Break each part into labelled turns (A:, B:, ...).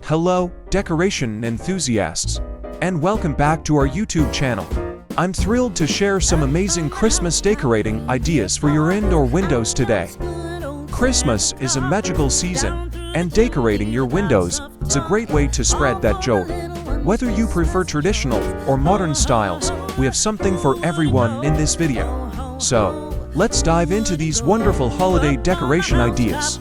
A: Hello, decoration enthusiasts, and welcome back to our YouTube channel. I'm thrilled to share some amazing Christmas decorating ideas for your indoor windows today. Christmas is a magical season, and decorating your windows is a great way to spread that joy. Whether you prefer traditional or modern styles, we have something for everyone in this video. So, let's dive into these wonderful holiday decoration ideas.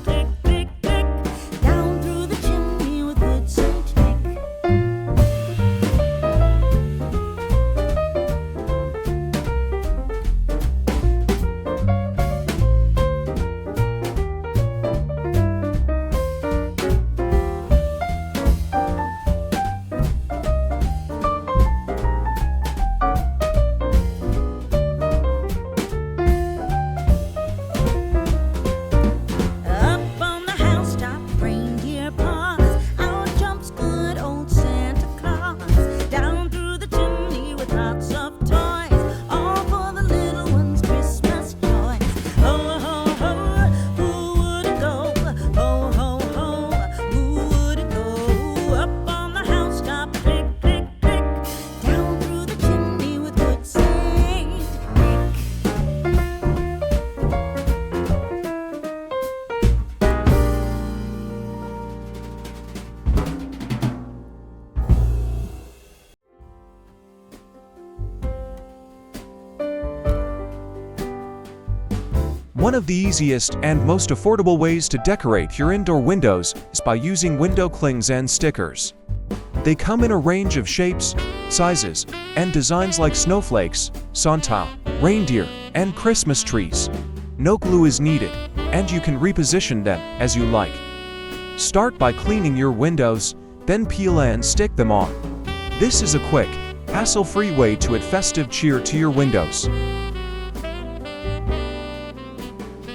A: One of the easiest and most affordable ways to decorate your indoor windows is by using window clings and stickers. They come in a range of shapes, sizes, and designs like snowflakes, Santa, reindeer, and Christmas trees. No glue is needed, and you can reposition them as you like. Start by cleaning your windows, then peel and stick them on. This is a quick, hassle-free way to add festive cheer to your windows.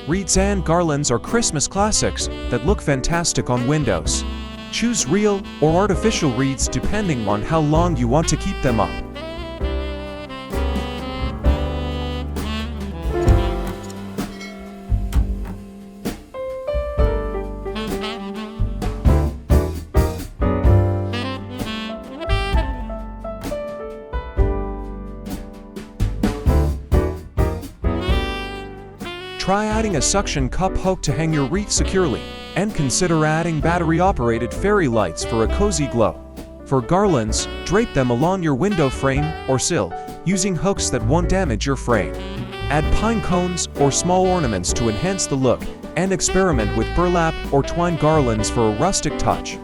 A: Wreaths and garlands are Christmas classics that look fantastic on windows. Choose real or artificial wreaths depending on how long you want to keep them up. Try adding a suction cup hook to hang your wreath securely, and consider adding battery-operated fairy lights for a cozy glow. For garlands, drape them along your window frame or sill, using hooks that won't damage your frame. Add pine cones or small ornaments to enhance the look, and experiment with burlap or twine garlands for a rustic touch.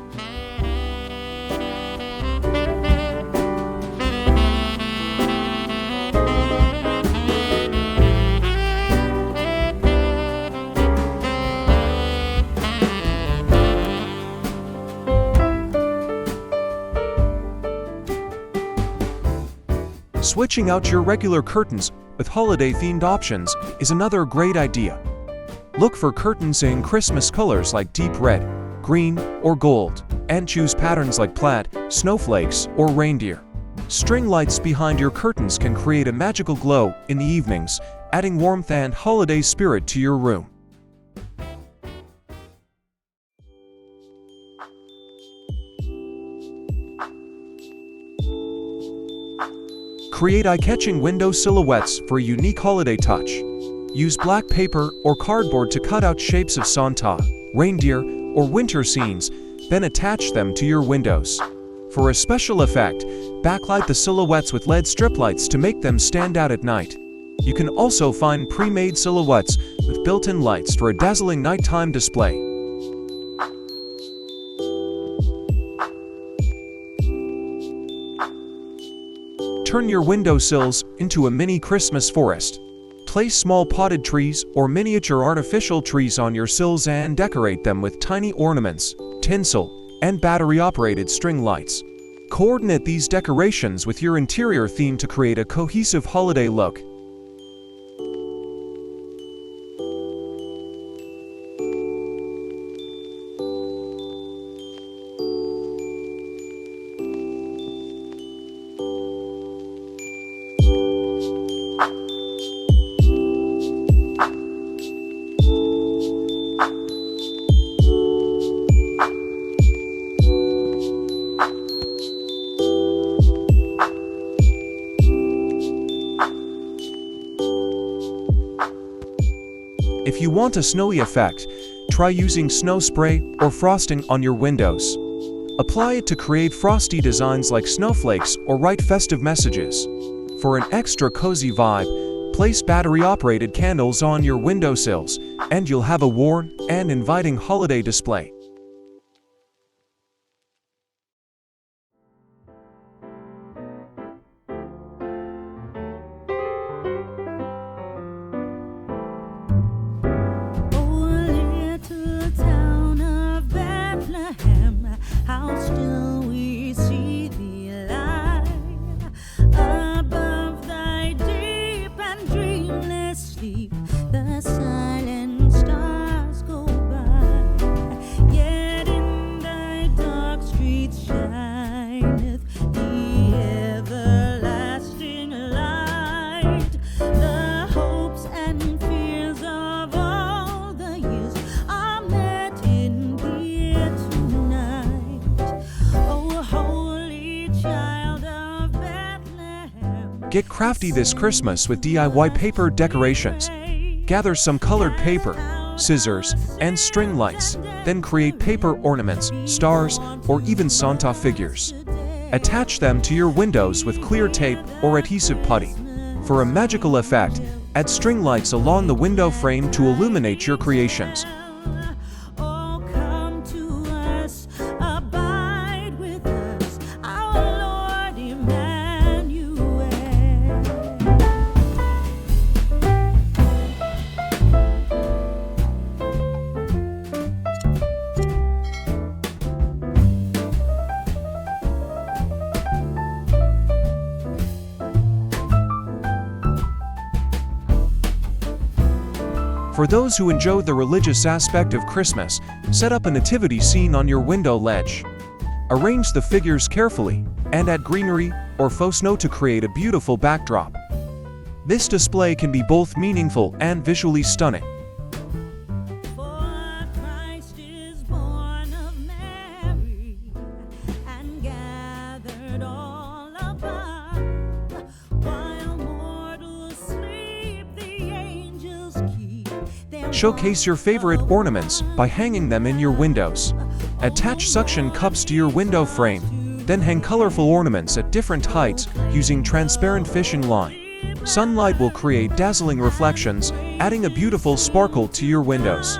A: Switching out your regular curtains with holiday-themed options is another great idea. Look for curtains in Christmas colors like deep red, green, or gold, and choose patterns like plaid, snowflakes, or reindeer. String lights behind your curtains can create a magical glow in the evenings, adding warmth and holiday spirit to your room. Create eye-catching window silhouettes for a unique holiday touch. Use black paper or cardboard to cut out shapes of Santa, reindeer, or winter scenes, then attach them to your windows. For a special effect, backlight the silhouettes with LED strip lights to make them stand out at night. You can also find pre-made silhouettes with built-in lights for a dazzling nighttime display. Turn your windowsills into a mini Christmas forest. Place small potted trees or miniature artificial trees on your sills and decorate them with tiny ornaments, tinsel, and battery-operated string lights. Coordinate these decorations with your interior theme to create a cohesive holiday look. you want a snowy effect, try using snow spray or frosting on your windows. Apply it to create frosty designs like snowflakes or write festive messages. For an extra cozy vibe, place battery-operated candles on your windowsills, and you'll have a warm and inviting holiday display.
B: How still we see thee lie above thy deep and dreamless sleep. The silent stars go by, yet in thy dark streets shineth the everlasting light. The hopes and fears of all the years are met in thee tonight.
A: Get crafty this Christmas with DIY paper decorations. Gather some colored paper, scissors, and string lights, then create paper ornaments, stars, or even Santa figures. Attach them to your windows with clear tape or adhesive putty. For a magical effect, add string lights along the window frame to illuminate your creations. For those who enjoy the religious aspect of Christmas, set up a nativity scene on your window ledge. Arrange the figures carefully, and add greenery or faux snow to create a beautiful backdrop. This display can be both meaningful and visually stunning. Showcase your favorite ornaments by hanging them in your windows. Attach suction cups to your window frame, then hang colorful ornaments at different heights using transparent fishing line. Sunlight will create dazzling reflections, adding a beautiful sparkle to your windows.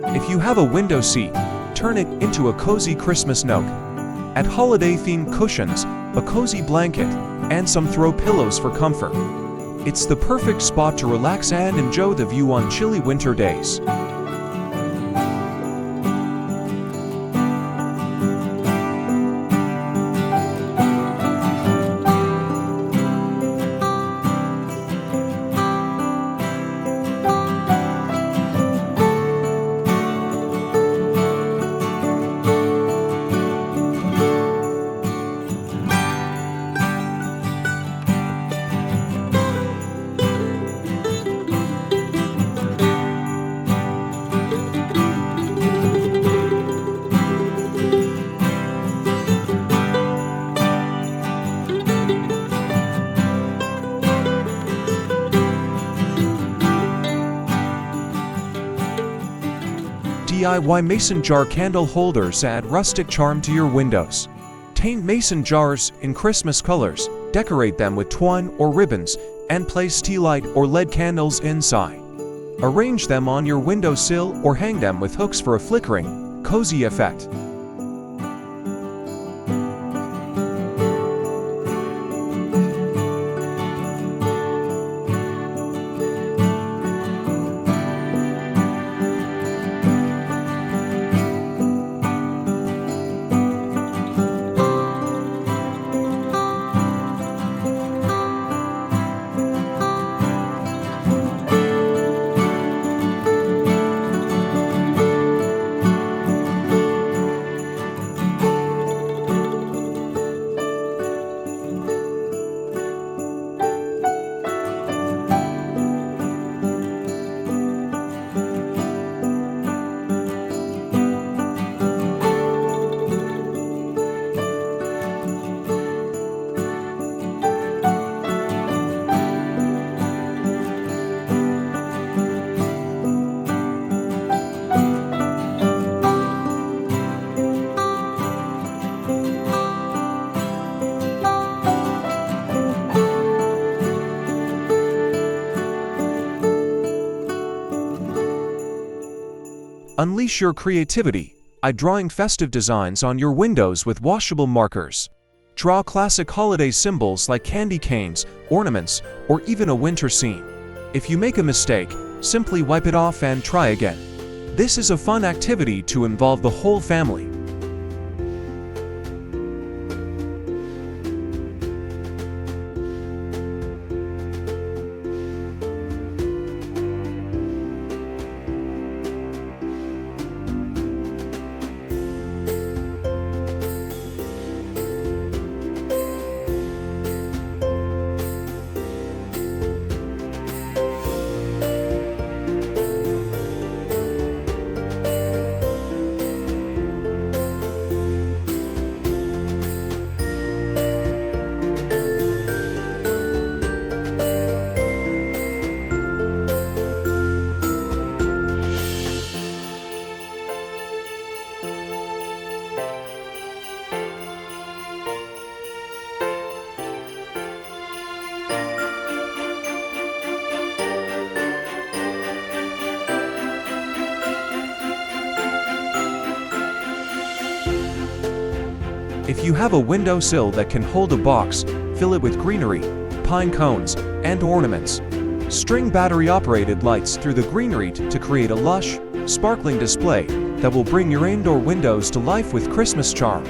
A: If you have a window seat, turn it into a cozy Christmas nook. Add holiday-themed cushions, a cozy blanket, and some throw pillows for comfort. It's the perfect spot to relax and enjoy the view on chilly winter days. DIY mason jar candle holders add rustic charm to your windows. Paint mason jars in Christmas colors, decorate them with twine or ribbons, and place tea light or LED candles inside. Arrange them on your windowsill or hang them with hooks for a flickering, cozy effect. Unleash your creativity by drawing festive designs on your windows with washable markers. Draw classic holiday symbols like candy canes, ornaments, or even a winter scene. If you make a mistake, simply wipe it off and try again. This is a fun activity to involve the whole family. If you have a windowsill that can hold a box, fill it with greenery, pine cones, and ornaments. String battery-operated lights through the greenery to create a lush, sparkling display that will bring your indoor windows to life with Christmas charm.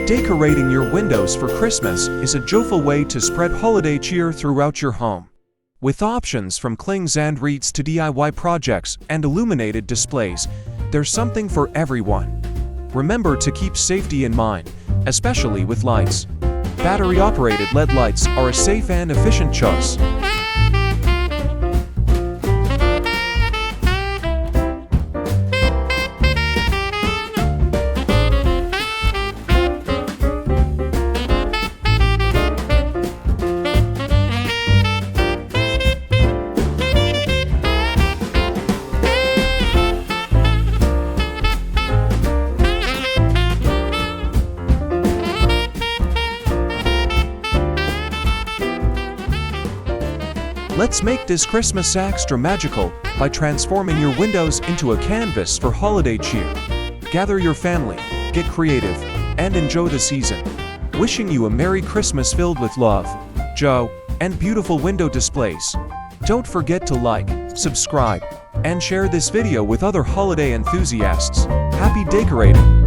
A: Decorating your windows for Christmas is a joyful way to spread holiday cheer throughout your home. With options from clings and wreaths to DIY projects and illuminated displays, there's something for everyone. Remember to keep safety in mind, especially with lights. Battery-operated LED lights are a safe and efficient choice. Let's make this Christmas extra magical by transforming your windows into a canvas for holiday cheer. Gather your family, get creative, and enjoy the season. Wishing you a Merry Christmas filled with love, joy, and beautiful window displays. Don't forget to like, subscribe, and share this video with other holiday enthusiasts. Happy decorating!